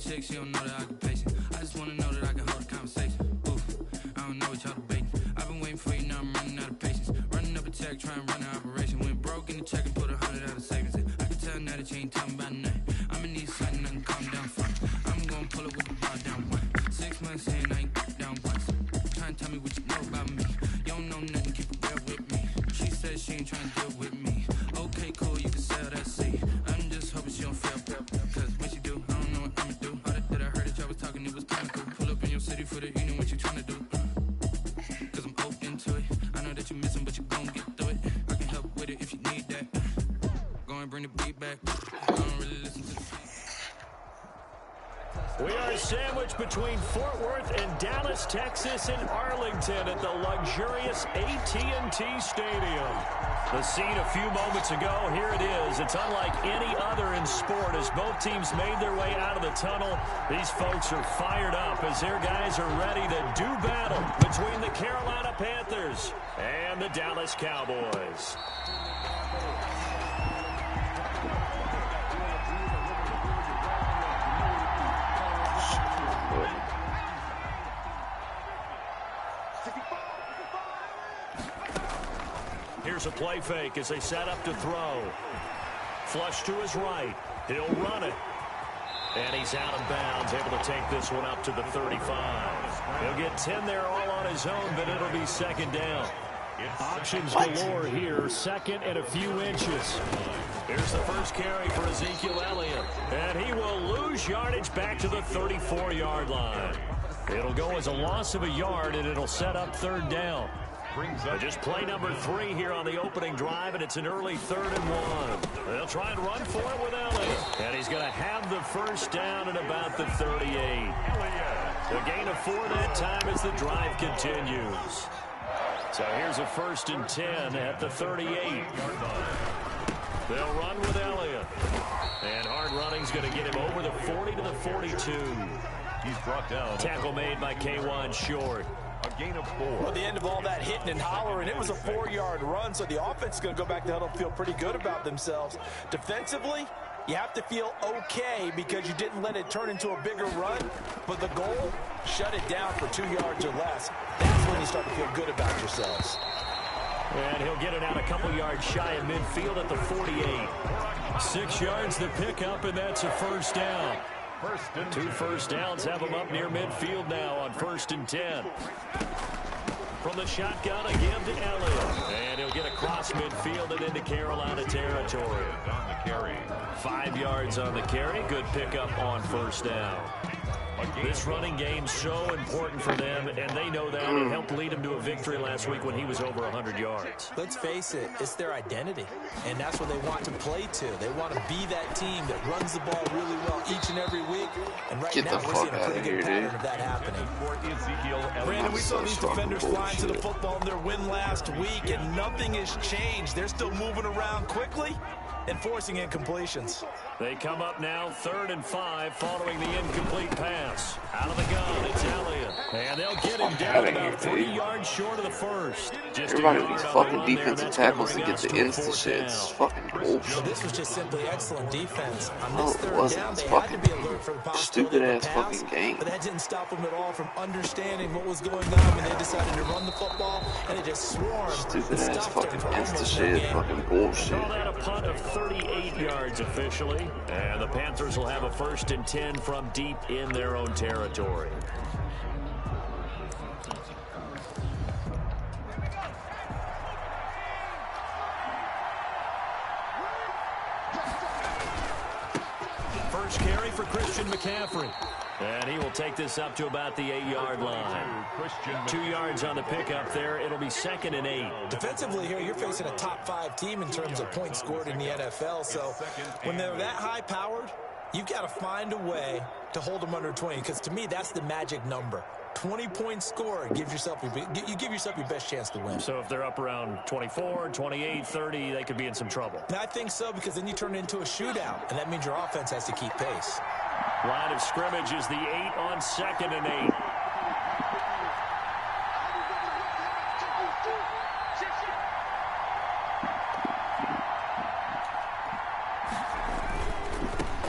chick, she don't know that I can patient. I just wanna know that I can hold a conversation. Oof, I don't know what y'all debating. I've been waiting for you, now I'm running out of patience. Running up a check, trying to run an operation. Went broke in the check and put 100 out of savings in. I can tell now that you ain't talking about nothing. I'ma need something, nothing calm down front. I'm gonna pull it with the bar down one. 6 months in, I ain't down once. Trying to tell me what you know about me. You don't know nothing, keep it real with me. She said she ain't trying to deal with me. Okay, cool, you can sell that seed. I'm just hoping she don't fail. Cause when she do, I don't know what I'ma do. All that I heard that y'all was talking, it was kinda cool. Pull up in your city for the evening, what you trying to do? Cause I'm open to it. I know that you missing, but you gon' get through it. I can help with it if you need that. Go and bring the beat back. I don't really listen to the beat. We are sandwiched between Fort Worth and Dallas, Texas, and Arlington at the luxurious AT&T Stadium. The scene a few moments ago, here it is. It's unlike any other in sport as both teams made their way out of the tunnel. These folks are fired up as their guys are ready to do battle between the Carolina Panthers and the Dallas Cowboys. Here's a play fake as they set up to throw. Flush to his right. He'll run it. And he's out of bounds, able to take this one up to the 35. He'll get 10 there all on his own, but it'll be second down. Options galore here, second and a few inches. Here's the first carry for Ezekiel Elliott. And he will lose yardage back to the 34-yard line. It'll go as a loss of a yard, and it'll set up third down. Just play number 3 here on the opening drive, and it's an early 3rd and 1. They'll try and run for it with Elliott. And he's going to have the first down at about the 38. The gain of 4 that time as the drive continues. So here's a 1st and 10 at the 38. They'll run with Elliott. And hard running's going to get him over the 40 to the 42. He's brought down. Tackle made by K'Wan Short. A gain of 4. Well, the end of all that hitting and hollering, it was a 4-yard run, so the offense is going to go back to huddle and feel pretty good about themselves. Defensively, you have to feel okay because you didn't let it turn into a bigger run, but the goal, shut it down for 2 yards or less. That's when you start to feel good about yourselves. And he'll get it out a couple yards shy of midfield at the 48. 6 yards the pickup, and that's a first down. 2 first downs have him up near midfield now on 1st and 10. From the shotgun again to Elliott. And he'll get across midfield and into Carolina territory. On the carry. 5 yards on the carry. Good pickup on first down. This running game's so important for them, and they know that. It helped lead them to a victory last week when he was over 100 yards. Let's face it, it's their identity, and that's what they want to play to. They want to be that team that runs the ball really well each and every week, and right now we're seeing a pretty good pattern of that happening. Brandon, we saw these defenders flying to the football in their win last week, and nothing has changed. They're still moving around quickly and forcing incompletions. They come up now 3rd and 5 following the incomplete pass. Out of the gun, it's Elliott. And they'll get him down about 3 yards short of the first. Everybody needs fucking defensive tackles to get the insta shit. It's fucking bullshit. Well, this was just simply excellent defense. On this third down, It's they had to be fucking alert for the possibility stupid of a ass pass, fucking game. but that didn't stop them at all from understanding what was going on when they decided to run the football, and it just swarmed. Stupid ass fucking insta shit. Fucking bullshit. Call that a punt of 38 yards officially. And the Panthers will have a 1st and 10 from deep in their own territory. First carry for Christian McCaffrey. And he will take this up to about the 8-yard line. 2 yards on the pickup there. It'll be 2nd and 8. Defensively here, you're facing a top 5 team in terms of points scored in the NFL. So when they're that high-powered, you've got to find a way to hold them under 20. Because to me, that's the magic number. 20 points scored gives yourself you give yourself your best chance to win. So if they're up around 24, 28, 30, they could be in some trouble. And I think so, because then you turn it into a shootout, and that means your offense has to keep pace. Line of scrimmage is the 8 on 2nd and 8.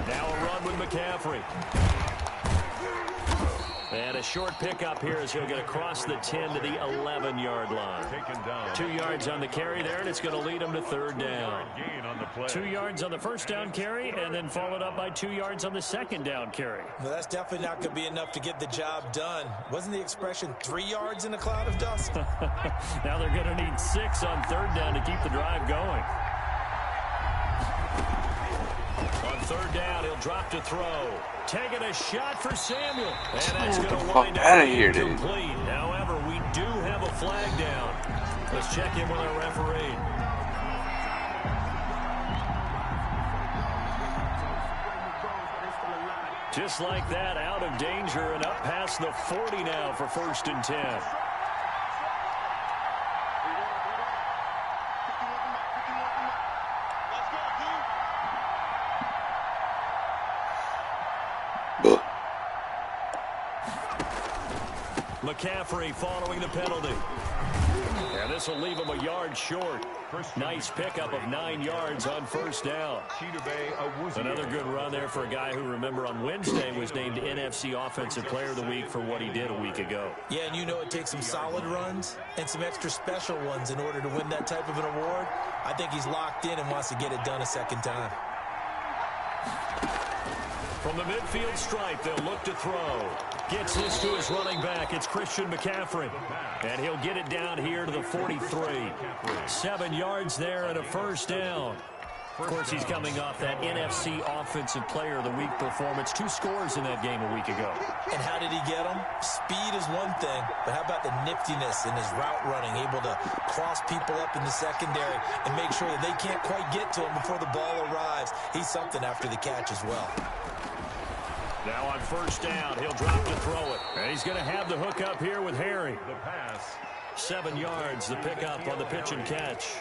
Now a run with McCaffrey. And a short pickup here as he'll get across the 10 to the 11-yard line. 2 yards on the carry there, and it's going to lead him to third down. 2 yards on the first down carry, and then followed up by 2 yards on the second down carry. Well, that's definitely not going to be enough to get the job done. Wasn't the expression 3 yards in a cloud of dust? Now they're going to need 6 on third down to keep the drive going. On third down, he'll drop to throw. Taking a shot for Samuel. And that's going to wind up being complete. However, we do have a flag down. Let's check in with our referee. Just like that, out of danger and up past the 40 now for 1st and 10. McCaffrey following the penalty. And this will leave him a yard short. Nice pickup of 9 yards on first down. Another good run there for a guy who, remember, on Wednesday was named NFC Offensive Player of the Week for what he did a week ago. Yeah, and you know it takes some solid runs and some extra special ones in order to win that type of an award. I think he's locked in and wants to get it done a second time. From the midfield stripe, they'll look to throw. Gets this to his running back. It's Christian McCaffrey. And he'll get it down here to the 43. 7 yards there and a first down. Of course, he's coming off that NFC Offensive Player of the Week performance. 2 scores in that game a week ago. And how did he get them? Speed is one thing, but how about the niftiness in his route running, able to cross people up in the secondary and make sure that they can't quite get to him before the ball arrives. He's something after the catch as well. Now on first down, he'll drop to throw it. And he's going to have the hook up here with Harry. The pass. 7 yards, the pickup on the pitch and catch.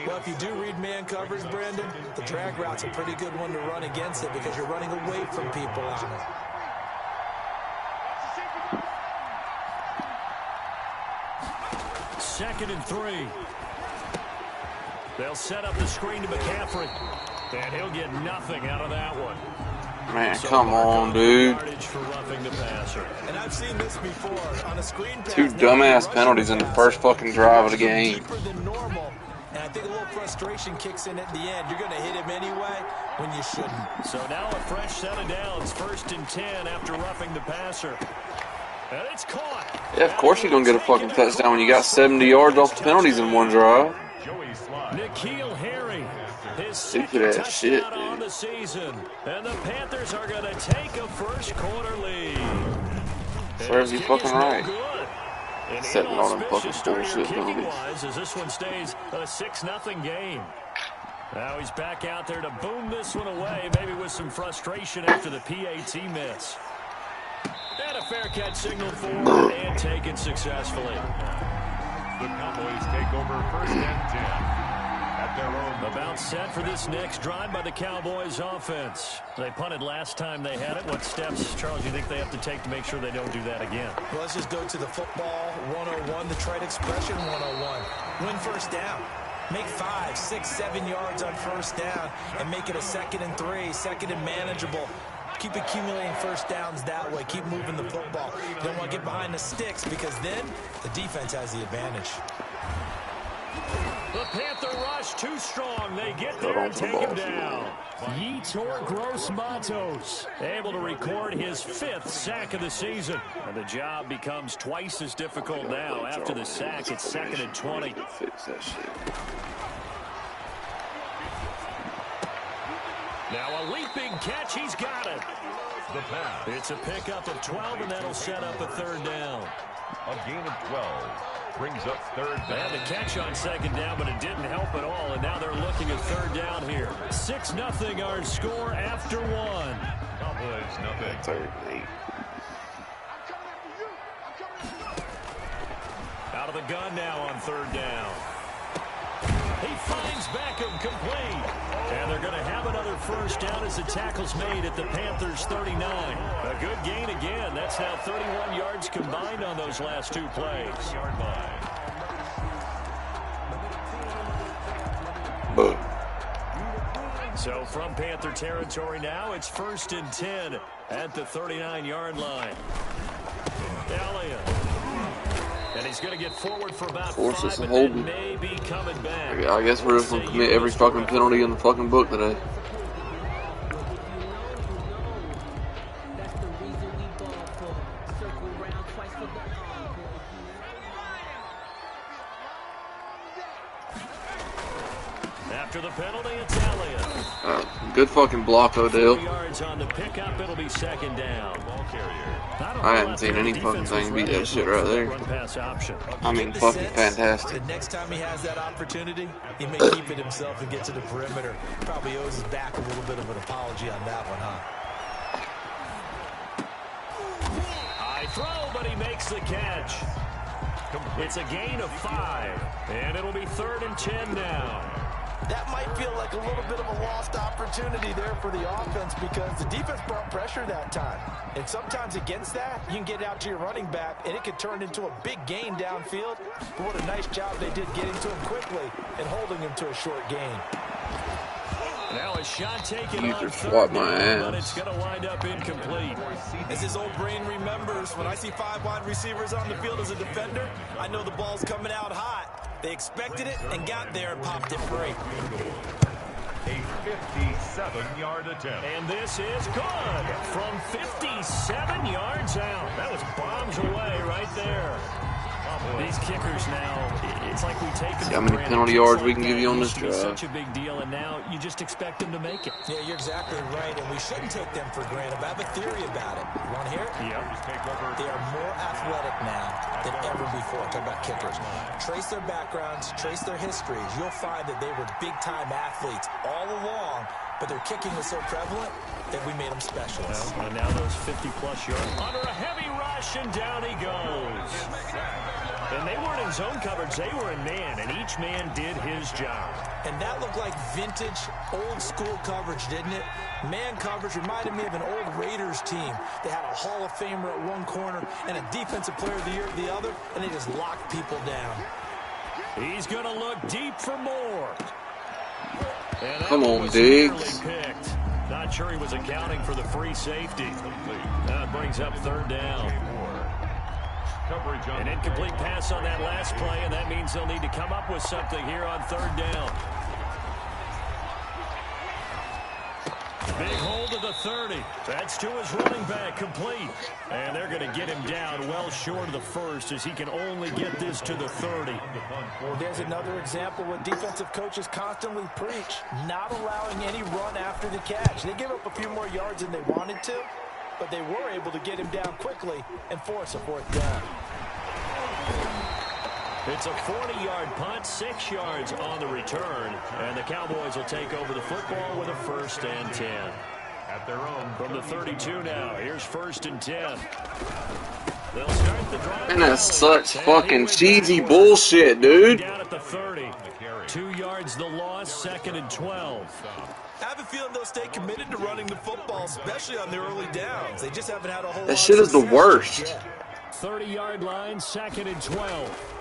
Well, if you do read man coverage, Brandon, the drag route's a pretty good one to run against it because you're running away from people on it. Second and 3. They'll set up the screen to McCaffrey. And he'll get nothing out of that one. Man, come on, dude. And I've seen this before on a screen pass. 2 dumbass penalties in the first fucking drive of the game. Deeper than normal. And I think a little frustration kicks in at the end. You're going to hit him anyway when you shouldn't. So now a fresh set of downs. 1st and 10 after roughing the passer. And it's caught. Yeah, of course you're going to get a fucking touchdown when you got 70 yards off the penalties in one drive. N'Keal Harry. His Stupid ass shit, on the season. And the Panthers are going to take a first quarter lead. Serves you fucking right. An Setting all them fucking bullshit penalties. As this one stays a 6-0 game. Now he's back out there to boom this one away, maybe with some frustration after the PAT miss. And a fair catch signal for and taken successfully. The Cowboys take over 1st and 10. About set for this next drive by the Cowboys offense. They punted last time they had it. What steps, Charles, do you think they have to take to make sure they don't do that again? Well, let's just go to the football 101, the trade expression 101. Win first down. Make 5, 6, 7 yards on first down and make it a 2nd and 3, 2nd and manageable. Keep accumulating first downs that way. Keep moving the football. You don't want to get behind the sticks because then the defense has the advantage. The Panther rush too strong. They get there and take him down. Yetur Gross-Matos able to record his 5th sack of the season. And the job becomes twice as difficult now. After the sack, it's 2nd and 20. Now a leaping catch. He's got it. The pass. It's a pickup of 12, and that'll set up a 3rd down. A gain of 12. Brings up 3rd down. They had the catch on 2nd down, but it didn't help at all, and now they're looking at 3rd down here. 6-0 our score after 1. Cowboys nothing. 3rd. Out of the gun now on 3rd down. He finds Beckham complete. And they're going to have another first down as the tackle's made at the Panthers' 39. A good gain again. That's now 31 yards combined on those last 2 plays. So from Panther territory now, it's 1st and 10 at the 39-yard line. Elliott. And he's going to get forward for about 5, and then maybe coming back. I guess we're just going to commit every fucking penalty in the fucking book today. After the penalty, it's Elliott. Good fucking block, Odell. 4 yards on the pickup, it'll be second down. I hadn't seen any fucking thing beat that shit right there. I mean, fucking fantastic. The next time he has that opportunity, he may keep it himself and get to the perimeter. Probably owes his back a little bit of an apology on that one, huh? High throw, but he makes the catch. It's a gain of 5, and it'll be 3rd and 10 now. That might feel like a little bit of a lost opportunity there for the offense because the defense brought pressure that time. And sometimes against that, you can get out to your running back, and it could turn into a big gain downfield. But what a nice job they did getting to him quickly and holding him to a short gain. Now a shot taken You on just 3rd swat my down, ass. but it's going to wind up incomplete. As his old brain remembers, when I see 5 wide receivers on the field as a defender, I know the ball's coming out hot. They expected it and got there and popped it free. A 57-yard attempt. And this is good from 57 yards out. That was bombs away right there. These kickers now, it's like we take them. See how many penalty yards we can give you on this drive. Such a big deal, and now you just expect them to make it. Yeah, you're exactly right, and we shouldn't take them for granted. But I have a theory about it. You want to hear it? Yep. They are more athletic now than ever before. Talk about kickers. Trace their backgrounds, trace their histories. You'll find that they were big-time athletes all along, but their kicking was so prevalent that we made them specialists. Well, and now those 50-plus yards under a heavy rush, and down he goes. And they weren't in zone coverage, they were in man, and each man did his job. And that looked like vintage, old-school coverage, didn't it? Man coverage reminded me of an old Raiders team. They had a Hall of Famer at one corner and a Defensive Player of the Year at the other, and they just locked people down. He's going to look deep for more. Come on, Diggs. Not sure he was accounting for the free safety. That brings up 3rd down. An incomplete pass on that last play, and that means they'll need to come up with something here on 3rd down. Big hold of the 30. That's to his running back, complete. And they're going to get him down well short of the 1st as he can only get this to the 30. Well, there's another example what defensive coaches constantly preach, not allowing any run after the catch. They gave up a few more yards than they wanted to, but they were able to get him down quickly and force a 4th down. It's a 40-yard punt, 6 yards on the return, and the Cowboys will take over the football with a 1st and 10. At their own From the 32 now, here's 1st and 10. They'll start the drive. And that's such fucking cheesy bullshit, dude. Down at the 30. 2 yards the loss, 2nd and 12. I have a feeling they'll stay committed to running the football, especially on their early downs. They just haven't had a whole lot That shit is the worst. 30-yard line, 2nd and 12.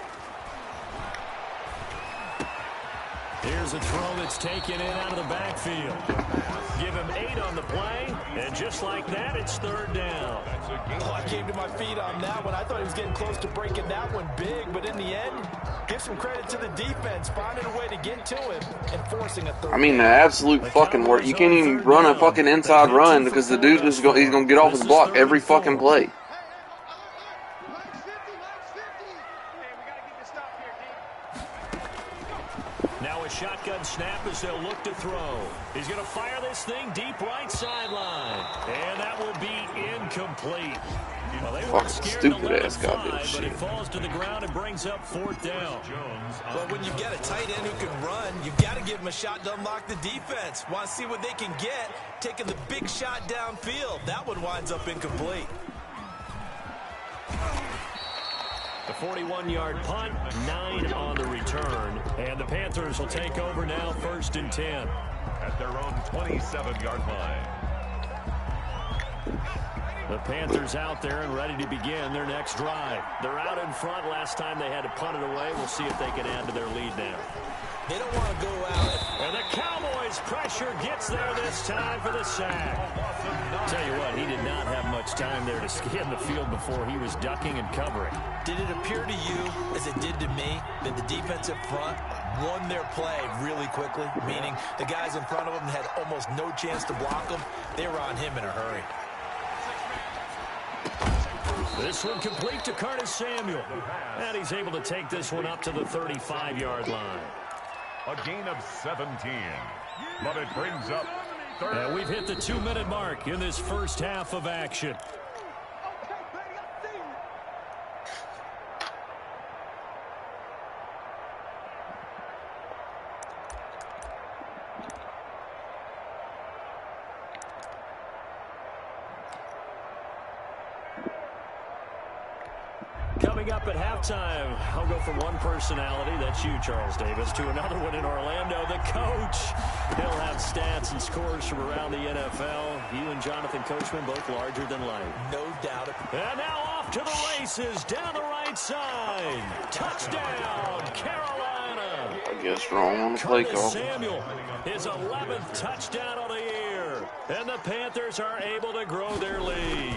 Here's a throw that's taken in out of the backfield. Give him 8 on the play, and just like that, it's 3rd down. Oh, I came to my feet on that one. I thought he was getting close to breaking that one big, but in the end, give some credit to the defense, finding a way to get to him and forcing a 3rd. I mean, the absolute fucking work. You can't even run a fucking inside run because the dude is he's gonna get off his block every fucking play. Now a shotgun snap as they'll look to throw. He's going to fire this thing deep right sideline. And that will be incomplete. Well, they were scared to let it fly, but it falls to the ground and brings up 4th down. Well, when you get a tight end who can run, you've got to give him a shot to unlock the defense. Want to see what they can get, taking the big shot downfield. That one winds up incomplete. The 41-yard punt, 9 on the return. And the Panthers will take over now, 1st and 10. At their own 27-yard line. The Panthers out there and ready to begin their next drive. They're out in front. Last time they had to punt it away. We'll see if they can add to their lead now. They don't want to go out. And the Cowboys' pressure gets there this time for the sack. Tell you what, he did not have much time there to scan the field before he was ducking and covering. Did it appear to you, as it did to me, that the defensive front won their play really quickly? Meaning the guys in front of them had almost no chance to block him. They were on him in a hurry. This one complete to Curtis Samuel. And he's able to take this one up to the 35-yard line. A gain of 17. But it brings up third. And we've hit the 2-minute mark in this first half of action. Coming up at halftime, I'll go from one personality, that's you, Charles Davis, to another one in Orlando, the coach. He'll have stats and scores from around the NFL. You and Jonathan Coachman both larger than life. No doubt. And now off to the races, down the right side. Touchdown, Carolina. I guess wrong on the play call. Samuel, his 11th touchdown of the year. And the Panthers are able to grow their lead.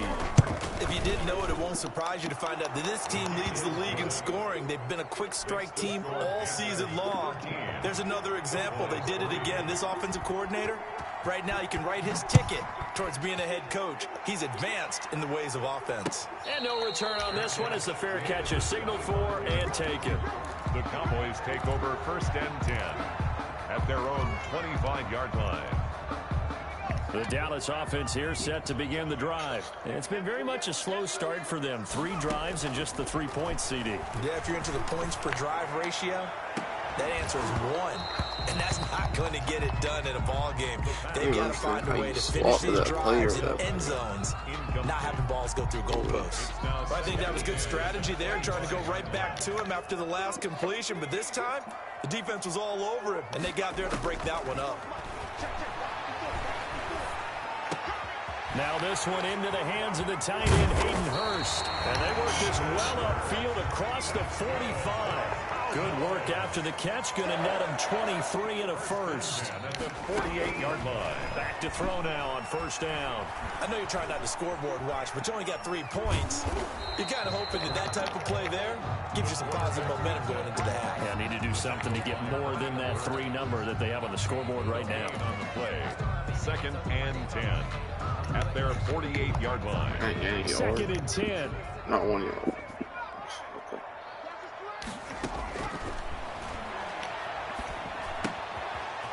If you didn't know it, it won't surprise you to find out that this team leads the league in scoring. They've been a quick strike team all season long. There's another example. They did it again. This offensive coordinator, right now, he can write his ticket towards being a head coach. He's advanced in the ways of offense. And no return on this one as the fair catch is signaled for and taken. The Cowboys take over 1st and 10 at their own 25-yard line. The Dallas offense here set to begin the drive. And it's been very much a slow start for them. 3 drives and just the 3 points, CD. Yeah, if you're into the points per drive ratio, that answer is 1. And that's not going to get it done in a ball game. They've got to find a way to finish these drives in end zones, not having balls go through goalposts. But I think that was good strategy there, trying to go right back to him after the last completion. But this time, the defense was all over him, and they got there to break that one up. Now this one into the hands of the tight end, Hayden Hurst. And they work this well upfield across the 45. Good work after the catch. Going to net him 23 and a first. And at the 48-yard line. Back to throw now on 1st down. I know you're trying not to scoreboard watch, but you only got 3 points. You're kind of hoping that type of play there gives you some positive momentum going into the half. Yeah, need to do something to get more than that 3 number that they have on the scoreboard right now. On the play, 2nd and 10 at their 48-yard line. 2nd and 10. Not 1 yard.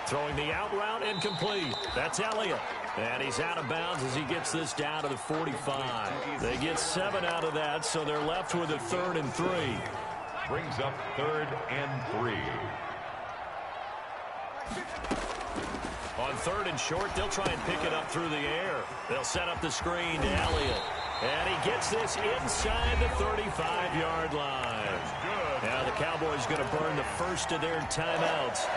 Throwing the out route incomplete. That's Elliott. And he's out of bounds as he gets this down to the 45. They get 7 out of that, so they're left with a 3rd and 3. Brings up 3rd and 3. On 3rd and short, they'll try and pick it up through the air. They'll set up the screen to Elliott. And he gets this inside the 35-yard line. Now the Cowboys going to burn the first of their timeouts,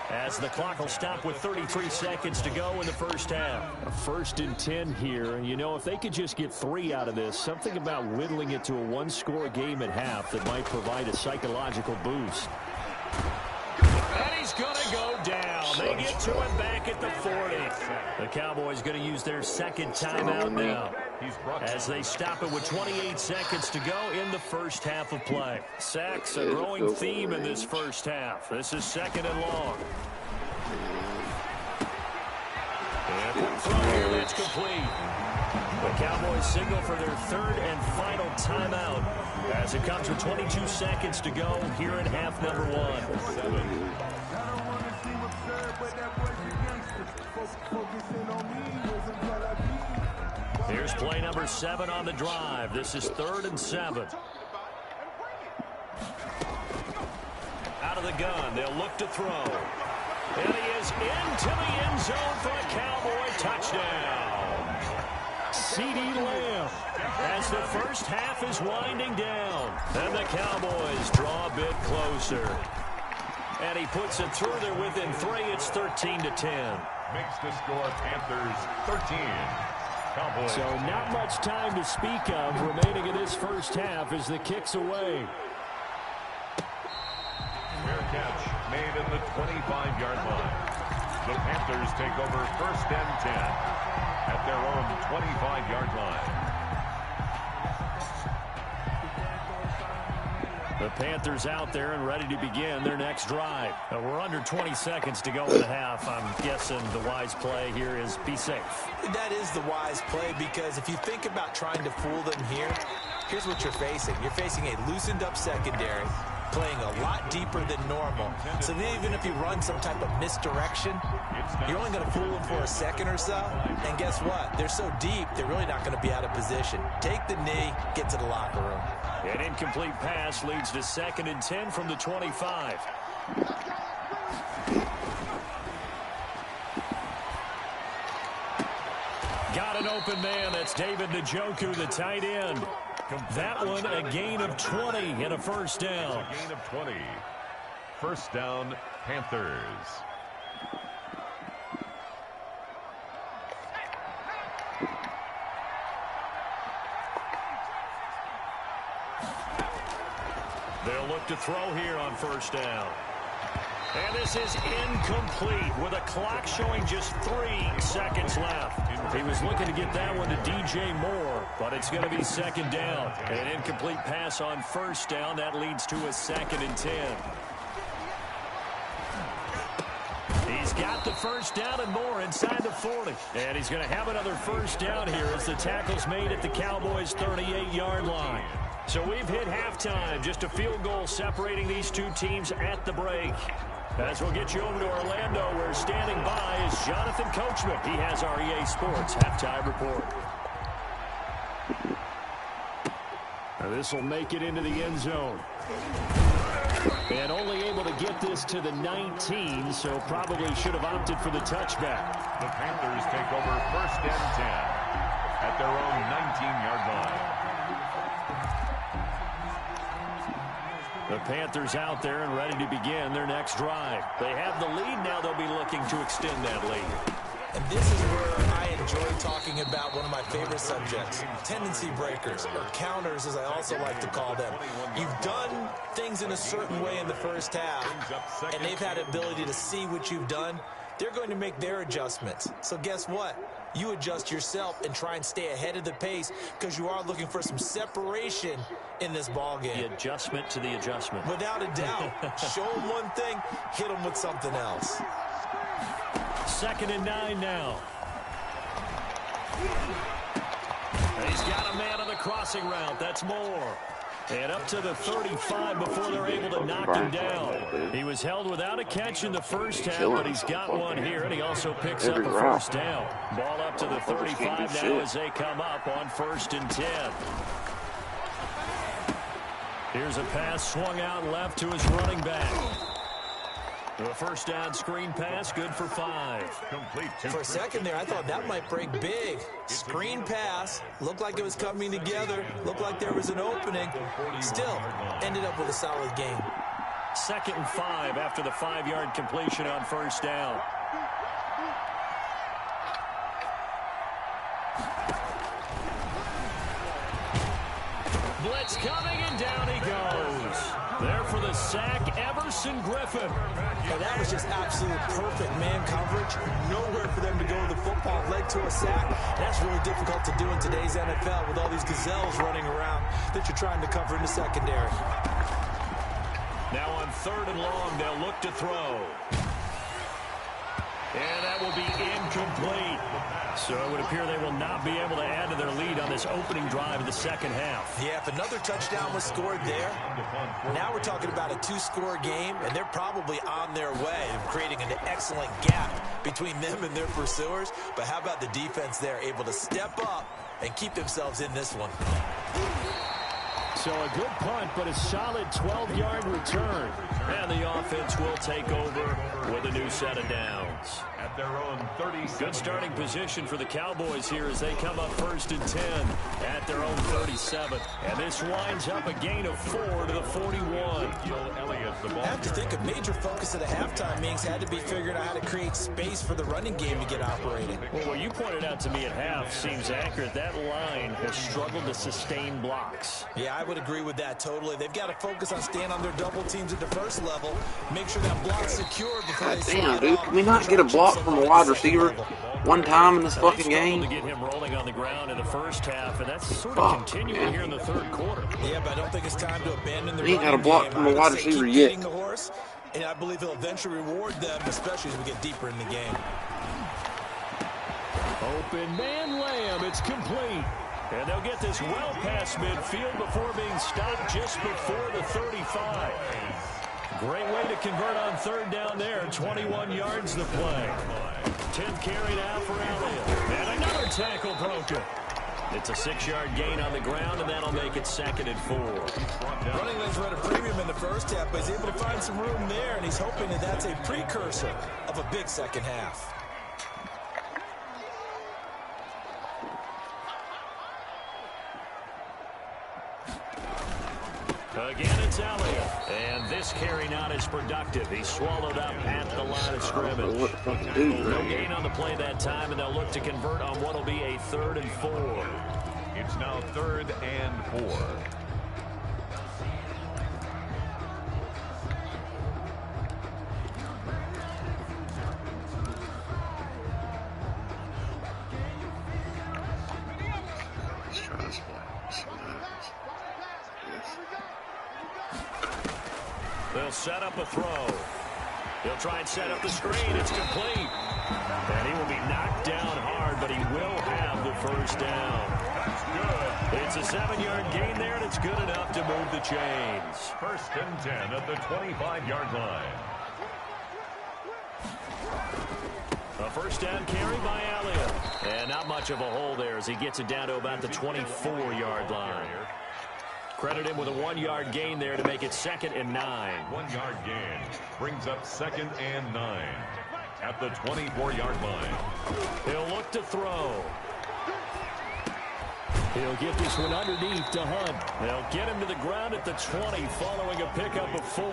as the clock will stop with 33 seconds to go in the first half. A 1st and 10 here. And, you know, if they could just get 3 out of this, something about whittling it to a 1-score game at half that might provide a psychological boost. And he's going to go down. They get to him back at the 40. The Cowboys going to use their 2nd timeout now, as they stop it with 28 seconds to go in the first half of play. Sacks, a growing theme in this first half. This is 2nd and long. And throw here, that's complete. The Cowboys signal for their 3rd and final timeout, as it comes with 22 seconds to go here in half number 1. Here's play number 7 on the drive. This is 3rd and 7. Out of the gun, they'll look to throw. And he is into the end zone for a Cowboy touchdown. C.D. Lamb, as the first half is winding down. And the Cowboys draw a bit closer. And he puts it through there within 3. It's 13-10. Makes the score Panthers 13. Cowboys. So not much time to speak of remaining in this first half as the kick's away. Fair catch made in the 25-yard line. The Panthers take over 1st and 10 at their own 25-yard line. The Panthers out there and ready to begin their next drive. We're under 20 seconds to go in the half. I'm guessing the wise play here is be safe. That is the wise play, because if you think about trying to fool them here, here's what you're facing. You're facing a loosened up secondary, playing a lot deeper than normal. So even if you run some type of misdirection, you're only going to fool them for a second or so. And guess what? They're so deep, they're really not going to be out of position. Take the knee, get to the locker room. An incomplete pass leads to 2nd and 10 from the 25. Got an open man. That's David Njoku, the tight end. That one a gain of 20 and a first down. A gain of 20. First down, Panthers. They'll look to throw here on first down. And this is incomplete with a clock showing just 3 seconds left. He was looking to get that one to DJ Moore, but it's going to be 2nd down. An incomplete pass on first down. That leads to a 2nd and 10. He's got the first down and more inside the 40. And he's going to have another first down here as the tackle's made at the Cowboys' 38-yard line. So we've hit halftime. Just a field goal separating these two teams at the break. As we'll get you over to Orlando, where standing by is Jonathan Coachman. He has our EA Sports halftime report. Now this will make it into the end zone. And only able to get this to the 19, so probably should have opted for the touchback. The Panthers take over 1st and 10 at their own 19-yard line. The Panthers out there and ready to begin their next drive. They have the lead. Now they'll be looking to extend that lead. And this is where I enjoy talking about one of my favorite subjects, tendency breakers, or counters as I also like to call them. You've done things in a certain way in the first half, and they've had the ability to see what you've done. They're going to make their adjustments. So guess what? You adjust yourself and try and stay ahead of the pace, because you are looking for some separation in this ball game. The adjustment to the adjustment. Without a doubt. Show them one thing, hit them with something else. 2nd and 9 now. And he's got a man on the crossing route. That's Moore. And up to the 35 before they're able to knock him down. He was held without a catch in the first half, but he's got one here, and he also picks up a first down. Ball up to the 35 now as they come up on 1st and 10. Here's a pass swung out left to his running back. The first down screen pass, good for 5. Complete. For a second there, I thought that might break big. Screen pass, looked like it was coming together, looked like there was an opening. Still, ended up with a solid gain. 2nd and 5 after the 5-yard completion on first down. Blitz coming, and down he goes. There for the sack, Everson Griffin. And that was just absolute perfect man coverage. Nowhere for them to go to the football, led to a sack. That's really difficult to do in today's NFL with all these gazelles running around that you're trying to cover in the secondary. Now on 3rd and long, they'll look to throw. And that will be incomplete. So it would appear they will not be able to add to their lead on this opening drive of the second half. Yeah, if another touchdown was scored there, now we're talking about a 2-score game, and they're probably on their way of creating an excellent gap between them and their pursuers. But how about the defense there, able to step up and keep themselves in this one? So a good punt, but a solid 12-yard return. And the offense will take over with a new set of downs. At their own 37. Good starting position for the Cowboys here as they come up 1st and 10 at their own 37. And this winds up a gain of 4 to the 41. the ball. I have to think a major focus of the halftime meetings had to be figuring out how to create space for the running game to get operating. Well, what you pointed out to me at half seems accurate. That line has struggled to sustain blocks. Yeah, I would agree with that totally. They've got to focus on staying on their double teams at the first level. Make sure that block's secured before God they damn, dude. Can we not get a block from a wide receiver one time in this fucking game? To get him rolling on the ground in the first half, and that's sort of continuing here in the third quarter. Yeah, but I don't think it's time to abandon the He ain't got a running block game. from a wide receiver yet. The horse, and I believe he'll eventually reward them, especially as we get deeper in the game. Open man layup. It's complete. And they'll get this well past midfield before being stopped just before the 35. Great way to convert on third down there. 21 yards to play. 10th carry now for Elliott. And another tackle broken. It's a 6-yard gain on the ground, and that'll make it 2nd and 4. Running lanes were at a premium in the first half, but he's able to find some room there, and he's hoping that that's a precursor of a big second half. Again, it's Elliott. And this carry not as productive. He swallowed up at the line of scrimmage. No gain on the play that time, and they'll look to convert on what will be a 3rd and 4. It's now 3rd and 4. They'll set up a throw. He'll try and set up the screen. It's complete. And he will be knocked down hard, but he will have the first down. That's good. It's a 7-yard gain there, and it's good enough to move the chains. 1st and 10 at the 25-yard line. A first down carry by Elliott. And not much of a hole there as he gets it down to about the 24-yard line. Credit him with a 1-yard gain there to make it 2nd and 9. 1-yard gain brings up 2nd and 9 at the 24-yard line. He'll look to throw. He'll get this one underneath to Hunt. They'll get him to the ground at the 20 following a pickup of 4.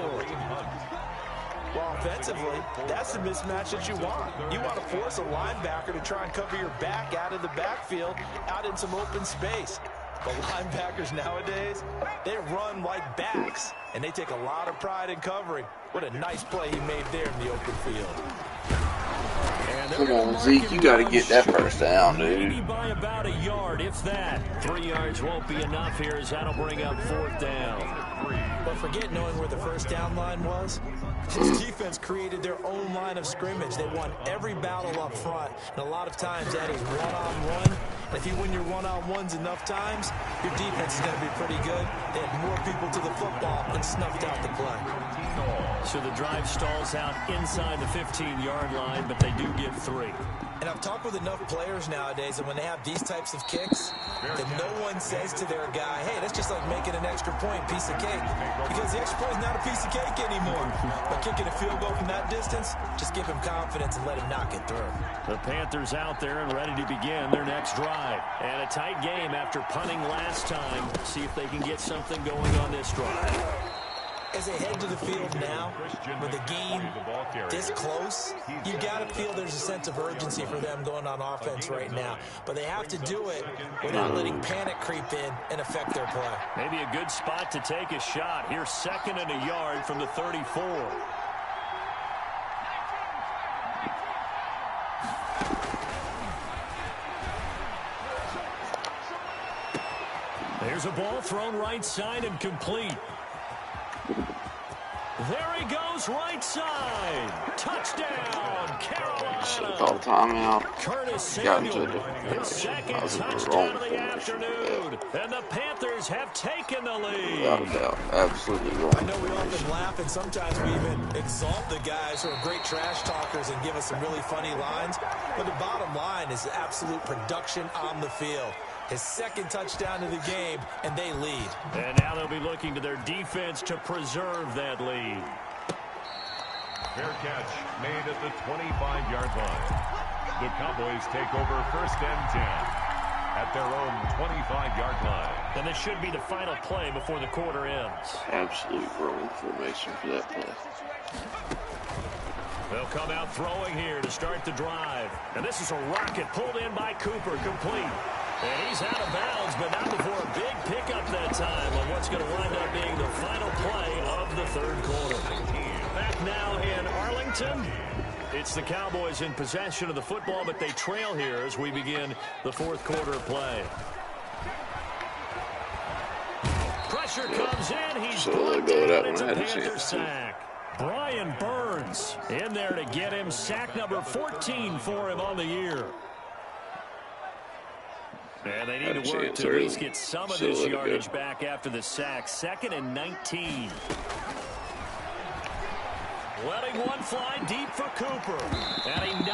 Well, offensively, that's the mismatch that you want. You want to force a linebacker to try and cover your back out of the backfield, out in some open space. But linebackers nowadays, they run like backs, and they take a lot of pride in covering. What a nice play he made there in the open field. Come on, Zeke, you got to get that first down, dude. Maybe by about a yard, if that. 3 yards won't be enough here as that'll bring up 4th down. But forget knowing where the first down line was. This defense created their own line of scrimmage. They won every battle up front, and a lot of times that is one-on-one. And if you win your one-on-ones enough times, your defense is going to be pretty good. They had more people to the football and snuffed out the play. So the drive stalls out inside the 15-yard line, but they do get 3. And I've talked with enough players nowadays that when they have these types of kicks, that no one says to their guy, hey, that's just like making an extra point piece of cake. Because the extra point is not a piece of cake anymore. But kicking a field goal from that distance, just give him confidence and let him knock it through. The Panthers out there and ready to begin their next drive. And a tight game after punting last time. See if they can get something going on this drive. As they head to the field now, with the game this close, you got to feel there's a sense of urgency for them going on offense right now. But they have to do it without letting panic creep in and affect their play. Maybe a good spot to take a shot. Here's 2nd and a yard from the 34. There's a ball thrown right side and complete. There he goes, right side. Touchdown, Carolina. Call timeout. Curtis Got into Samuel, it. his 2nd touchdown of the afternoon. And the Panthers have taken the lead. Without a doubt. Absolutely wrong. I know we often laugh, and sometimes we even exalt the guys who are great trash talkers and give us some really funny lines. But the bottom line is absolute production on the field. His 2nd touchdown of the game, and they lead. And now they'll be looking to their defense to preserve that lead. Fair catch made at the 25-yard line. The Cowboys take over 1st and 10 at their own 25-yard line. And this should be the final play before the quarter ends. Absolute wrong formation for that play. They'll come out throwing here to start the drive. And this is a rocket pulled in by Cooper, complete. And he's out of bounds, but not before a big pickup that time on what's going to wind up being the final play of the third quarter. Back now in Arlington. It's the Cowboys in possession of the football, but they trail here as we begin the fourth quarter play. Pressure comes in. He's brought down. It's a Panther sack. Brian Burns in there to get him. Sack number 14 for him on the year. And they need to work to at least get some of this yardage back after the sack. 2nd and 19. Letting one fly deep for Cooper.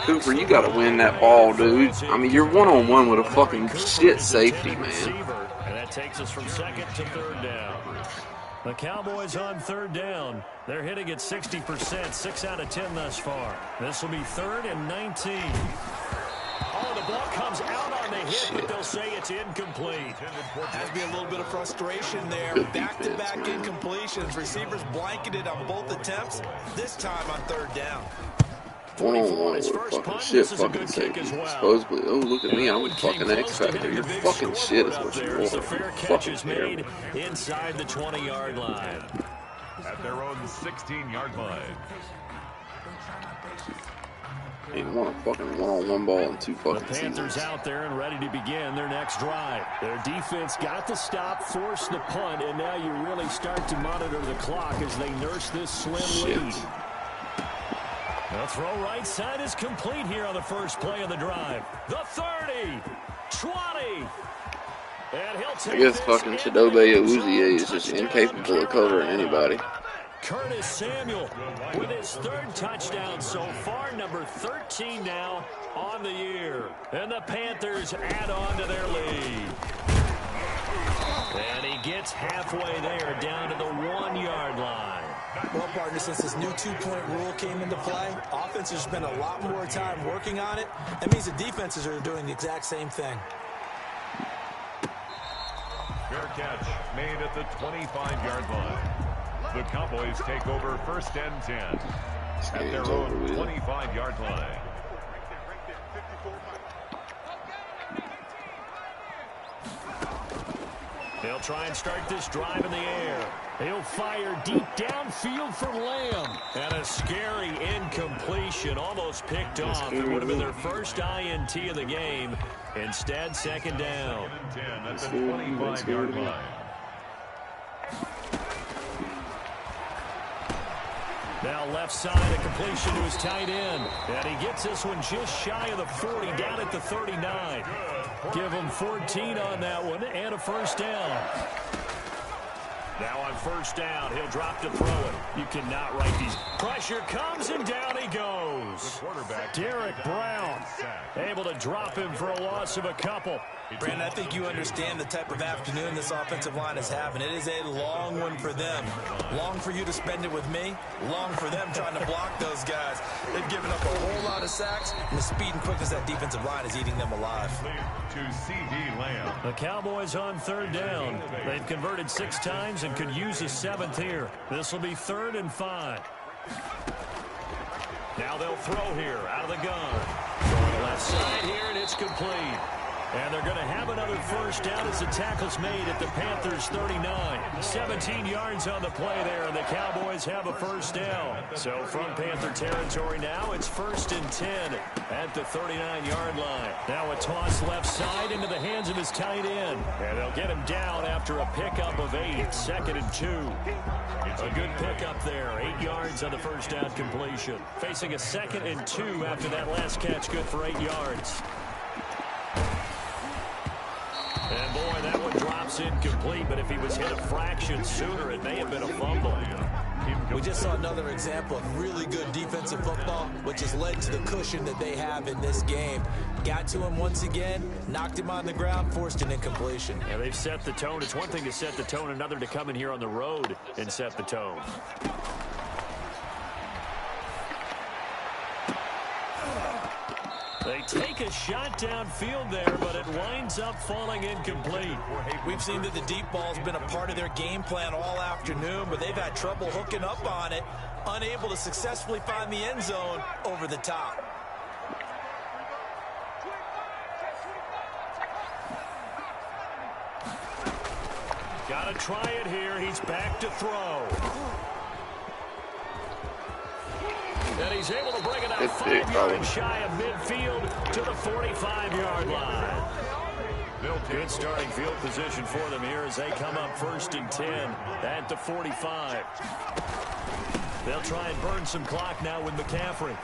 Cooper, you got to win that ball, dude. I mean, you're one-on-one with a fucking shit safety, man. And that takes us from 2nd to 3rd down. The Cowboys on 3rd down. They're hitting at 60%, 6 out of 10 thus far. This will be 3rd and 19. Oh, the ball comes out on the hit, but they'll say it's incomplete. Has to be a little bit of frustration there. Back-to-back incompletions. Receivers blanketed on both attempts. This time on 3rd down. One-on-one with a fucking shit fucking safety. Supposedly, oh, look at me, I'm a fucking X-Factor. You're fucking shit is what you want. Fair catch is made inside the 20-yard line. At their own 16-yard line. They want a fucking one-on-one ball in 2 fucking The Panthers out there and ready to begin their next drive. Their defense got the stop, forced the punt, and now you really start to monitor the clock as they nurse this slim lead. The throw right side is complete here on the first play of the drive. The 30, 20. And he'll take I guess fucking Chidobe Awuzie is just incapable of covering anybody. Curtis Samuel with his 3rd touchdown so far, number 13 now on the year. And the Panthers add on to their lead. And he gets halfway there, down to the 1-yard line. Well, partner, since this new 2-point rule came into play, offenses spend a lot more time working on it. That means the defenses are doing the exact same thing. Fair catch made at the 25-yard line. The Cowboys take over 1st and 10 at their own 25-yard line. They'll try and start this drive in the air. He'll fire deep downfield for Lamb. And a scary incompletion, almost picked off. It would have been their first INT of the game. Instead, 2nd down. 10 at the 25-yard line. Now left side, a completion to his tight end. And he gets this one just shy of the 40, down at the 39. Give him 14 on that one and a 1st down. Now on 1st down, he'll drop to throw it. You cannot write these. Pressure comes and down he goes. Derek Brown able to drop him for a loss of a couple. Brandon, I think you understand the type of afternoon this offensive line is having. It is a long one for them. Long for you to spend it with me. Long for them trying to block those guys. They've given up a whole lot of sacks, and the speed and quickness of that defensive line is eating them alive. To C.D. Lamb. The Cowboys on 3rd down. They've converted 6 times and could use a 7th here. This will be 3rd and 5. Now they'll throw here out of the gun. Going left side here, and it's complete. And they're going to have another 1st down as the tackle's made at the Panthers' 39. 17 yards on the play there, and the Cowboys have a 1st down. So from Panther territory now, it's 1st and 10 at the 39-yard line. Now a toss left side into the hands of his tight end. And they'll get him down after a pickup of 8. 2nd and 2. A good pickup there. 8 yards on the 1st down completion. Facing a 2nd and 2 after that last catch, good for 8 yards. And boy, that one drops incomplete, but if he was hit a fraction sooner, it may have been a fumble. We just saw another example of really good defensive football, which has led to the cushion that they have in this game. Got to him once again, knocked him on the ground, forced an incompletion. Yeah, they've set the tone. It's one thing to set the tone, another to come in here on the road and set the tone. They take a shot downfield there, but it winds up falling incomplete. We've seen that the deep ball's been a part of their game plan all afternoon, but they've had trouble hooking up on it, unable to successfully find the end zone over the top. Got to try it here. He's back to throw. And he's able to bring it out 5 yards shy of midfield to the 45-yard line. Good starting field position for them here as they come up 1st and 10 at the 45. They'll try and burn some clock now with McCaffrey.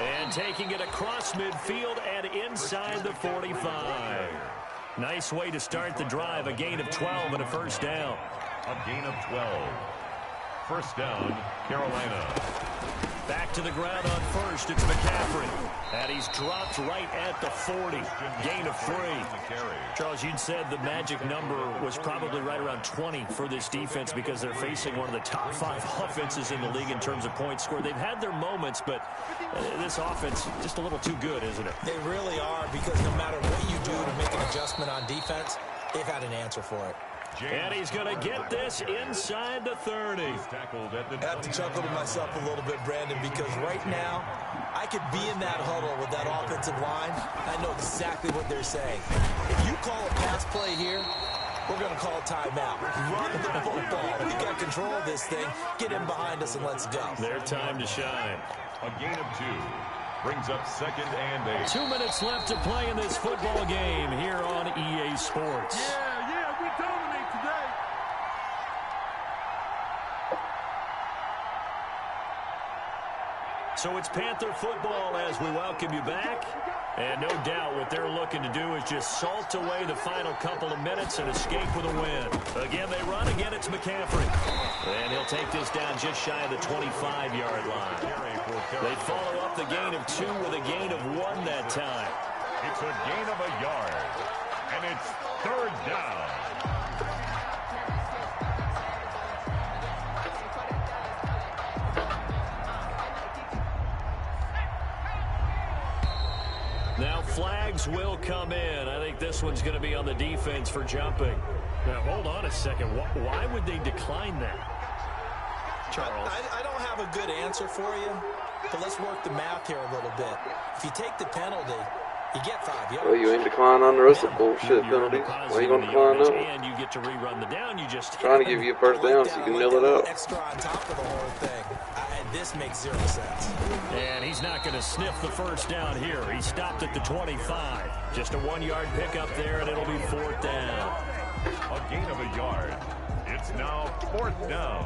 And taking it across midfield and inside the 45. Nice way to start the drive. A gain of 12 and a first down. A gain of 12. First down, Carolina. Back to the ground on first. It's McCaffrey. And he's dropped right at the 40. Gain of 3. Charles, you'd said the magic number was probably right around 20 for this defense because they're facing one of the top 5 offenses in the league in terms of points scored. They've had their moments, but this offense just a little too good, isn't it? They really are, because no matter what you do to make an adjustment on defense, they've had an answer for it. And he's going to get this inside the 30. I have to chuckle to myself a little bit, Brandon, because right now I could be in that huddle with that offensive line. I know exactly what they're saying. If you call a pass play here, we're going to call a timeout. Run the football. We got control of this thing. Get in behind us and let's go. Their time to shine. A gain of 2. Brings up 2nd and 8. 2 minutes left to play in this football game here on EA Sports. Yeah, we dominate today. So it's Panther football as we welcome you back. And no doubt what they're looking to do is just salt away the final couple of minutes and escape with a win. Again, they run. Again, it's McCaffrey. And he'll take this down just shy of the 25-yard line. They follow up the gain of 2 with a gain of 1 that time. It's a gain of a yard. And it's 3rd down. Now flags will come in. I think this one's going to be on the defense for jumping. Now, hold on a second. Why would they decline that? Charles? I don't have a good answer for you, but let's work the math here a little bit. If you take the penalty, you get 5 yards. Well, you ain't declining on the rest of the bullshit penalties. Why you gonna decline them? And you get to rerun the down. You just trying to give you a first down so you can mill it up. Extra on top of the whole thing. This makes 0 sense. And he's not going to sniff the first down here. He stopped at the 25. Just a 1-yard pickup there, and it'll be 4th down. A gain of a yard. It's now 4th down.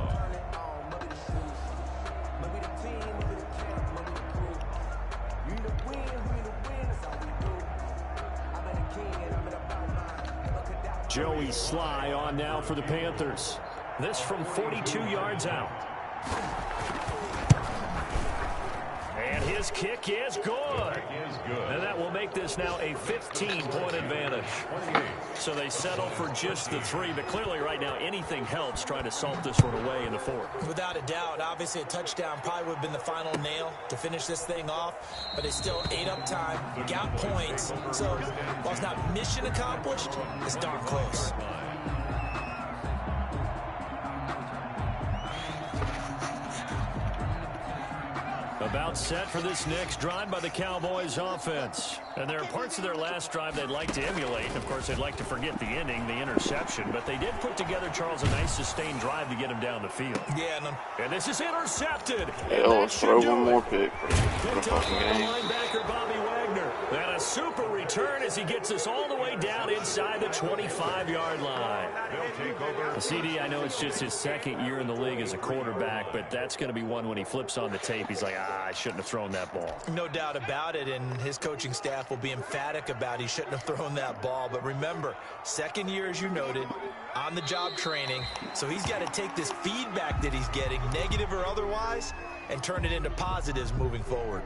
Joey Sly on now for the Panthers. This from 42 yards out. And his kick is good. And that will make this now a 15-point advantage. So they settle for just the 3, but clearly right now anything helps trying to salt this one away in the 4th. Without a doubt, obviously a touchdown probably would have been the final nail to finish this thing off, but they still ate up time, got points. So while it's not mission accomplished, it's darn close. About set for this next drive by the Cowboys offense. And there are parts of their last drive they'd like to emulate. Of course, they'd like to forget the ending, the interception. But they did put together, Charles, a nice sustained drive to get him down the field. Yeah, and this is intercepted. Hell, let's throw one more pick for the fucking game. Linebacker Bobby Wagner. And a super return as he gets us all the way down inside the 25-yard line. CD, I know it's just his 2nd year in the league as a quarterback, but that's going to be one when he flips on the tape. He's like, I shouldn't have thrown that ball. No doubt about it, and his coaching staff will be emphatic about he shouldn't have thrown that ball. But remember, 2nd year, as you noted, on-the-job training. So he's got to take this feedback that he's getting, negative or otherwise, and turn it into positives moving forward.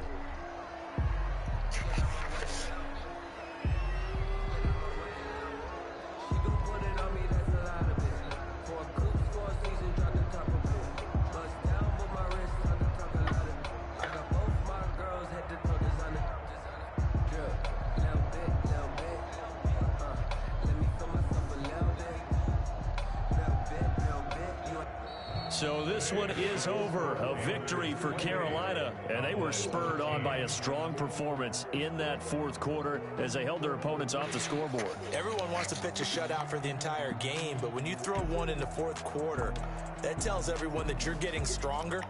So this one is over. A victory for Carolina, and they were spurred on by a strong performance in that fourth quarter as they held their opponents off the scoreboard. Everyone wants to pitch a shutout for the entire game, but when you throw one in the fourth quarter, that tells everyone that you're getting stronger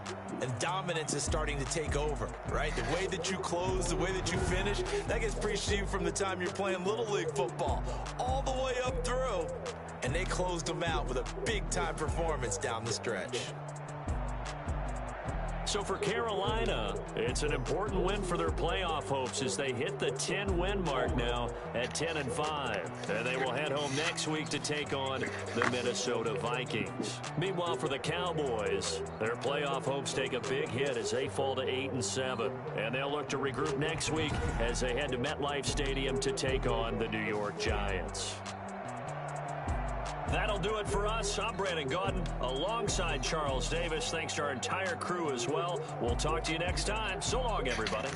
and dominance is starting to take over, right? The way that you close, the way that you finish, that gets preached to you from the time you're playing Little League football all the way up through. And they closed them out with a big-time performance down the stretch. So for Carolina, it's an important win for their playoff hopes as they hit the 10-win mark now at 10-5. And they will head home next week to take on the Minnesota Vikings. Meanwhile, for the Cowboys, their playoff hopes take a big hit as they fall to 8-7. And they'll look to regroup next week as they head to MetLife Stadium to take on the New York Giants. That'll do it for us. I'm Brandon Gaudin alongside Charles Davis. Thanks to our entire crew as well. We'll talk to you next time. So long, everybody.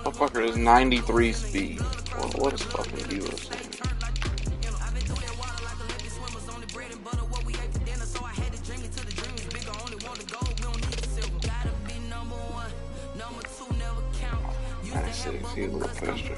Motherfucker is 93 speed. Well, what is fucking viewer saying? That's 6. He's a little faster.